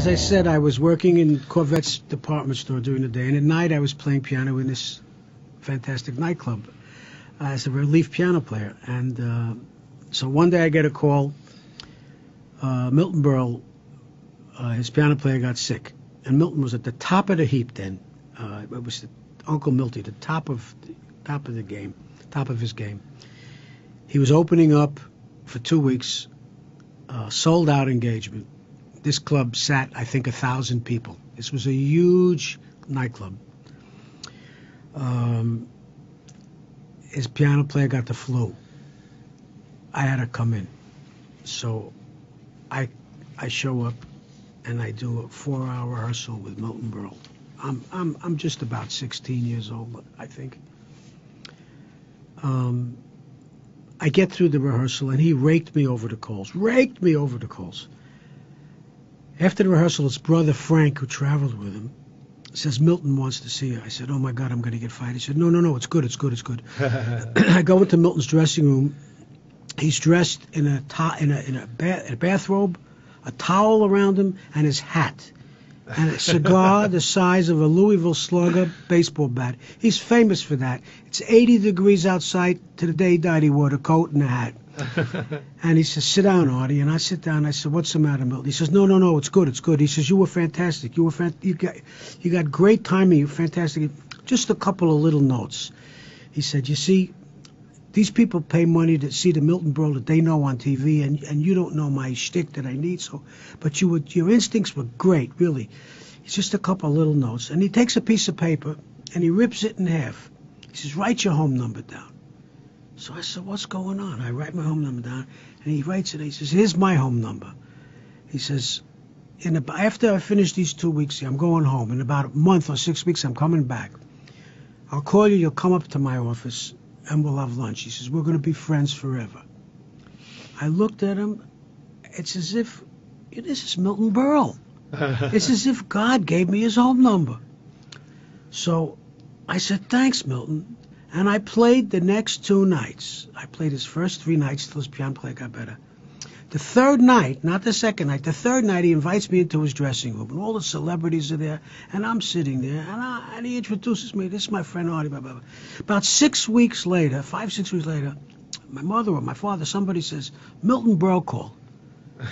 as I said, I was working in Corvette's department store during the day, and at night I was playing piano in this fantastic nightclub as a relief piano player. And so one day I get a call. Milton Berle, his piano player, got sick, and Milton was at the top of the heap then. It was Uncle Milty, the top of the game, top of his game. He was opening up for 2 weeks, sold out engagement. This club sat, I think, 1,000 people. This was a huge nightclub. His piano player got the flu. I had to come in. So I show up and I do a 4-hour rehearsal with Milton Berle. I'm just about 16 years old, I think. I get through the rehearsal and he raked me over the coals. After the rehearsal, his brother Frank, who traveled with him, says, Milton wants to see you. I said, oh my God, I'm going to get fired. He said, no, it's good. I go into Milton's dressing room. He's dressed in a bathrobe, a towel around him, and his hat, and a cigar the size of a Louisville Slugger baseball bat. He's famous for that. It's 80 degrees outside. To the day he died, he wore a coat and a hat. And he says, sit down, Artie. And I sit down. I said, what's the matter, Milton? He says, no, it's good. He says, you were fantastic. You got great timing. You were fantastic. Just a couple of little notes. He said, you see, these people pay money to see the Milton Berle that they know on TV, and you don't know my shtick that I need. So, but your instincts were great, really. It's just a couple of little notes. And he takes a piece of paper and he rips it in half. He says, write your home number down. So I said, what's going on? I write my home number down, and he writes it. He says, here's my home number. He says, after I finish these 2 weeks here, I'm going home. In about a month or 6 weeks, I'm coming back. I'll call you. You'll come up to my office, and we'll have lunch. He says, we're going to be friends forever. I looked at him. It's as if, this is Milton Berle. It's as if God gave me his home number. So I said, thanks, Milton. And I played the next 2 nights. I played his first 3 nights till his piano player got better. The third night, not the second night, the third night he invites me into his dressing room, and all the celebrities are there, and I'm sitting there, and he introduces me. This is my friend Artie. Blah, blah, blah. About 6 weeks later, 5-6 weeks later, my mother or my father, somebody says, Milton Berle called.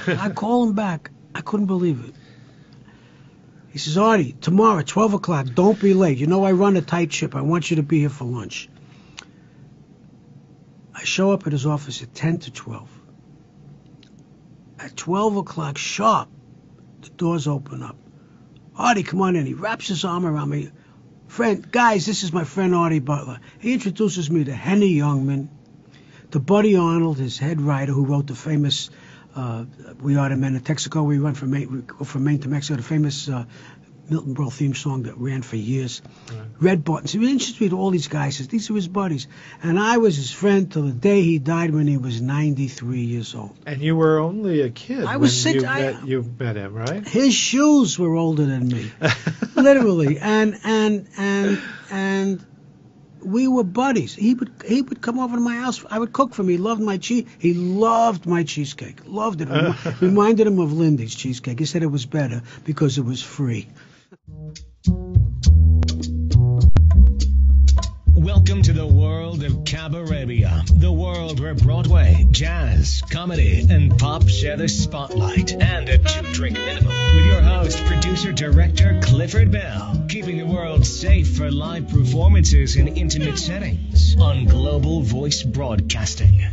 I call him back. I couldn't believe it. He says, Artie, tomorrow at 12 o'clock, don't be late. You know I run a tight ship. I want you to be here for lunch. I show up at his office at 10 to 12. At 12 o'clock sharp, the doors open up. Artie, come on in. He wraps his arm around me. Guys, this is my friend Artie Butler. He introduces me to Henny Youngman, to Buddy Arnold, his head writer, who wrote the famous We Are the Men of Texaco. We go from Maine to Mexico, the famous Milton Berle theme song that ran for years. Right. Red Buttons. He introduced me to all these guys. These are his buddies. And I was his friend till the day he died when he was 93 years old. And you were only a kid I was when 6, you met him, right? His shoes were older than me. Literally. And we were buddies. He would come over to my house. I would cook for him. He loved my cheesecake. Loved it. Reminded him of Lindy's cheesecake. He said it was better because it was free. Welcome to the world of Cabarabia, the world where Broadway, jazz, comedy, and pop share the spotlight, and a 2-drink minimum. With your host, producer, director Clifford Bell, keeping the world safe for live performances in intimate settings on Global Voice Broadcasting.